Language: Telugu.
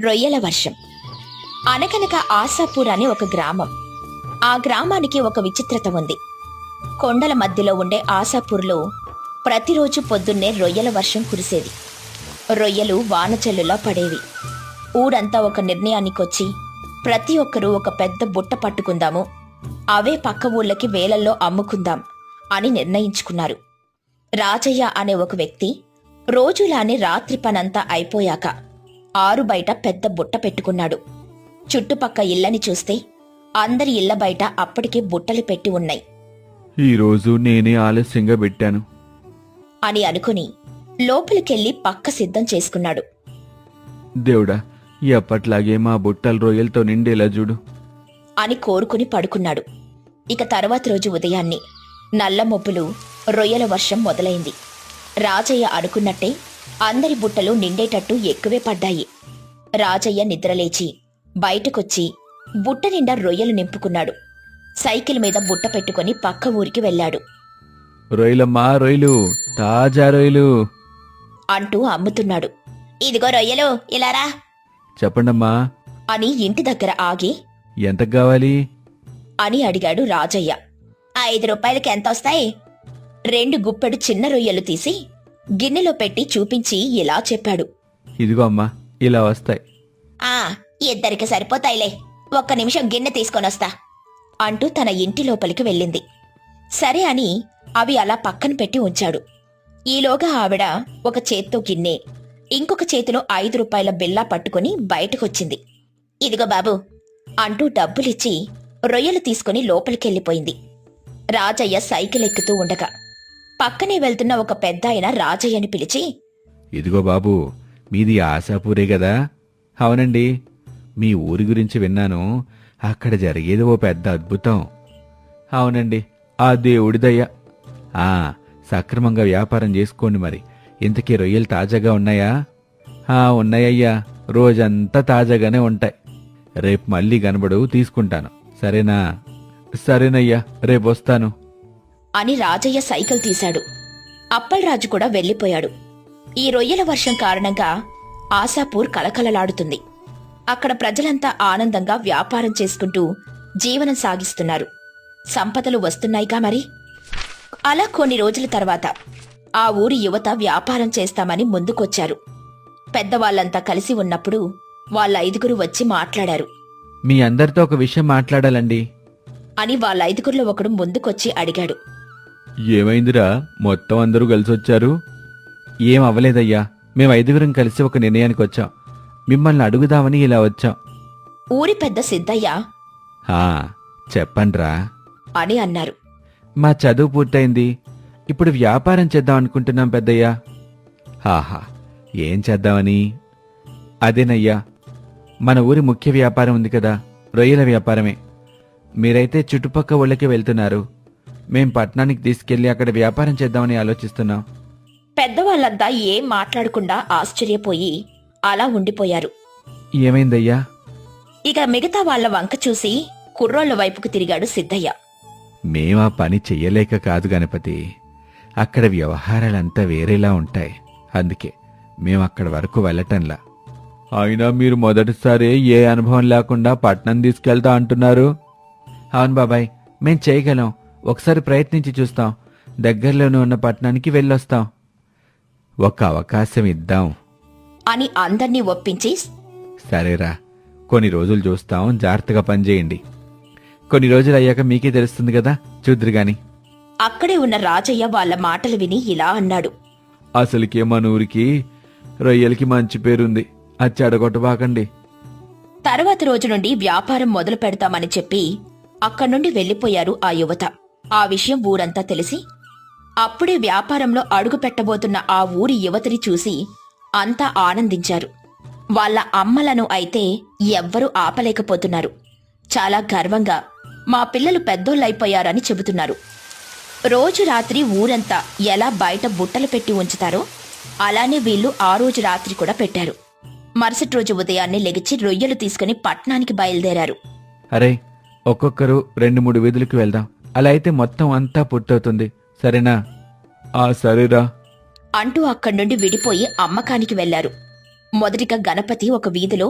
రొయ్యల వర్షం. అనగనగా ఆశాపూర్ అనే ఒక గ్రామం. ఆ గ్రామానికి ఒక విచిత్రత ఉంది. కొండల మధ్యలో ఉండే ఆశాపూర్లో ప్రతిరోజు పొద్దున్నే రొయ్యల వర్షం కురిసేది. రొయ్యలు వానచల్లులా పడేవి. ఊరంతా ఒక నిర్ణయానికొచ్చి ప్రతి ఒక్కరూ ఒక పెద్ద బుట్ట పట్టుకుందాము, అవే పక్క ఊళ్ళకి వేలల్లో అమ్ముకుందాం అని నిర్ణయించుకున్నారు. రాజయ్య అనే ఒక వ్యక్తి రోజులానే రాత్రి పనంతా అయిపోయాక ఆరు బయట పెద్ద బుట్ట పెట్టుకున్నాడు. చుట్టుపక్క ఇళ్లని చూస్తే అందరి ఇళ్ల బయట అప్పటికే బుట్టలు పెట్టి ఉన్నాయి. ఈరోజు నేనే ఆలస్యంగా పెట్టాను అని అనుకుని లోపలికెళ్లి పక్క సిద్ధం చేసుకున్నాడు. దేవుడా, ఎప్పట్లాగే మా బుట్టలు రొయ్యలతో నిండేలా చూడు అని కోరుకుని పడుకున్నాడు. ఇక తర్వాత రోజు ఉదయాన్నే నల్ల మబ్బులు, రొయ్యల వర్షం మొదలైంది. రాజయ్య అనుకున్నట్టే అందరి బుట్టలు నిండేటట్టు ఎక్కువే పడ్డాయి. రాజయ్య నిద్రలేచి బయటకొచ్చి బుట్ట నిండా రొయ్యలు నింపుకున్నాడు. సైకిల్ మీద బుట్ట పెట్టుకుని పక్క ఊరికి వెళ్లాడు. రొయ్యలమ్మా, రొయ్యలు, తాజా రొయ్యలు అంటూ అమ్ముతున్నాడు. ఇదిగో రొయ్యలు, ఇలారా చెప్పండమ్మా, అని ఇంటి దగ్గర ఆగి ఎంతకు కావాలి అని అడిగాడు రాజయ్య. 5 రూపాయలకి ఎంతొస్తాయి? 2 గుప్పెడు చిన్న రొయ్యలు తీసి గిన్నెలో పెట్టి చూపించి ఇలా చెప్పాడు. ఇదిగో అమ్మా, ఇలా వస్తాయి. ఆ, ఇద్దరికి సరిపోతాయిలే, 1 నిమిషం గిన్నె తీసుకొనొస్తా అంటూ తన ఇంటి లోపలికి వెళ్ళింది. సరే అని అవి అలా పక్కన పెట్టి ఉంచాడు. ఈలోగా ఆవిడ ఒక చేత్తో గిన్నె, ఇంకొక చేతిలో 5 రూపాయల బిల్లా పట్టుకుని బయటకొచ్చింది. ఇదిగో బాబు అంటూ డబ్బులిచ్చి రొయ్యలు తీసుకుని లోపలికెళ్ళిపోయింది. రాజయ్య సైకిల్ ఎక్కుతూ ఉండగా పక్కనే వెళ్తున్న ఒక పెద్దాయన రాజయ్యని పిలిచి, ఇదిగో బాబు, మీది ఆశాపూరే గదా? అవునండి, మీ ఊరి గురించి విన్నాను. అక్కడ జరిగేది ఓ పెద్ద అద్భుతం. అవునండి, ఆ దేవుడి దయ. సక్రమంగా వ్యాపారం చేసుకోండి. మరి ఇంతకీ రొయ్యలు తాజాగా ఉన్నాయా? ఉన్నాయ్యా, రోజంతా తాజాగానే ఉంటాయి. రేపు మళ్ళీ కనబడు, తీసుకుంటాను. సరేనా? సరేనయ్యా, రేపొస్తాను అని రాజయ్య సైకిల్ తీశాడు. అప్పలరాజు కూడా వెళ్లిపోయాడు. ఈ రొయ్యల వర్షం కారణంగా ఆశాపూర్ కలకలలాడుతుంది. అక్కడ ప్రజలంతా ఆనందంగా వ్యాపారం చేసుకుంటూ జీవనం సాగిస్తున్నారు. సంపదలు వస్తున్నాయిగా మరి. అలా కొన్ని రోజుల తర్వాత ఆ ఊరి యువత వ్యాపారం చేస్తామని ముందుకొచ్చారు. పెద్దవాళ్లంతా కలిసి ఉన్నప్పుడు వాళ్ళ 5గురు వచ్చి మాట్లాడారు. మీ అందరితో ఒక విషయం మాట్లాడాలండి అని వాళ్ళ 5గురిలో ఒకడు ముందుకొచ్చి అడిగాడు. ఏమైందిరా, మొత్తం అందరూ కలిసొచ్చారు? ఏం అవ్వలేదయ్యా, మేము 5గురం కలిసి ఒక నిర్ణయానికి వచ్చాం. మిమ్మల్ని అడుగుదామని ఇలా వచ్చాం. ఊరి పెద్ద సిద్ధయ్య చెప్పండ్రా అని అన్నారు. మా చదువు పూర్తయింది, ఇప్పుడు వ్యాపారం చేద్దాం అనుకుంటున్నాం పెద్దయ్యా. ఏం చేద్దామని? అదేనయ్యా, మన ఊరి ముఖ్య వ్యాపారం ఉంది కదా, రొయ్యల వ్యాపారమే. మీరైతే చుట్టుపక్క ఊళ్ళకి వెళ్తున్నారు, మేం పట్నానికి తీసుకెళ్లి అక్కడ వ్యాపారం చేద్దామని ఆలోచిస్తున్నాం. పెద్దవాళ్లంతా ఏం మాట్లాడకుండా ఆశ్చర్యపోయి అలా ఉండిపోయారు. ఏమైందయ్యా? ఇక మిగతా వాళ్ల వంక చూసి కుర్రోళ్ల వైపుకు తిరిగాడు సిద్ధయ్య. మేమా పని చెయ్యలేక కాదు గణపతి, అక్కడ వ్యవహారాలంతా వేరేలా ఉంటాయి. అందుకే మేమక్కడి వరకు వెళ్ళటంలా. అయినా మీరు మొదటిసారి ఏ అనుభవం లేకుండా పట్నం తీసుకెళ్తా అంటున్నారు. అవును బాబాయ్, మేం చేయగలం. ఒకసారి ప్రయత్నించి చూస్తాం. దగ్గరలోనే ఉన్న పట్నానికి వెళ్ళొస్తాం. ఒక అవకాశం ఇద్దాం అని అందర్నీ ఒప్పించి, సరేరా, కొన్ని రోజులు చూస్తాం, జాగ్రత్తగా పనిచేయండి. కొన్ని రోజులు అయ్యాక మీకే తెలుస్తుంది కదా, చూద్దురుగాని. అక్కడే ఉన్న రాజయ్య వాళ్ళ మాటలు విని ఇలా అన్నాడు. అసలుకే మన ఊరికి రొయ్యలకి మంచి పేరుంది, అది చెడగొట్టబాకండి. తర్వాత రోజు నుండి వ్యాపారం మొదలు పెడతామని చెప్పి అక్కడ్నుండి వెళ్లిపోయారు ఆ యువత. ఆ విషయం ఊరంతా తెలిసి అప్పుడే వ్యాపారంలో అడుగు పెట్టబోతున్న ఆ ఊరి యువతిని చూసి అంతా ఆనందించారు. వాళ్ళ అమ్మలను అయితే ఎవ్వరూ ఆపలేకపోతున్నారు. చాలా గర్వంగా మా పిల్లలు పెద్దోళ్ళైపోయారని చెబుతున్నారు. రోజు రాత్రి ఊరంతా ఎలా బయట బుట్టలు పెట్టి ఉంచుతారో అలానే వీళ్ళు ఆ రోజు రాత్రి కూడా పెట్టారు. మరుసటి రోజు ఉదయాన్నే లెగిచి రొయ్యలు తీసుకుని పట్నానికి బయలుదేరారు. అరే, ఒక్కొక్కరు 2-3 వీధులకు వెళ్దాం. అలా అయితే మొత్తం అంతా పూర్తవుతుంది, సరేనా? సరేరా అంటూ అక్కడి నుండి విడిపోయి అమ్మకానికి వెళ్లారు. మొదటిగా గణపతి ఒక వీధిలో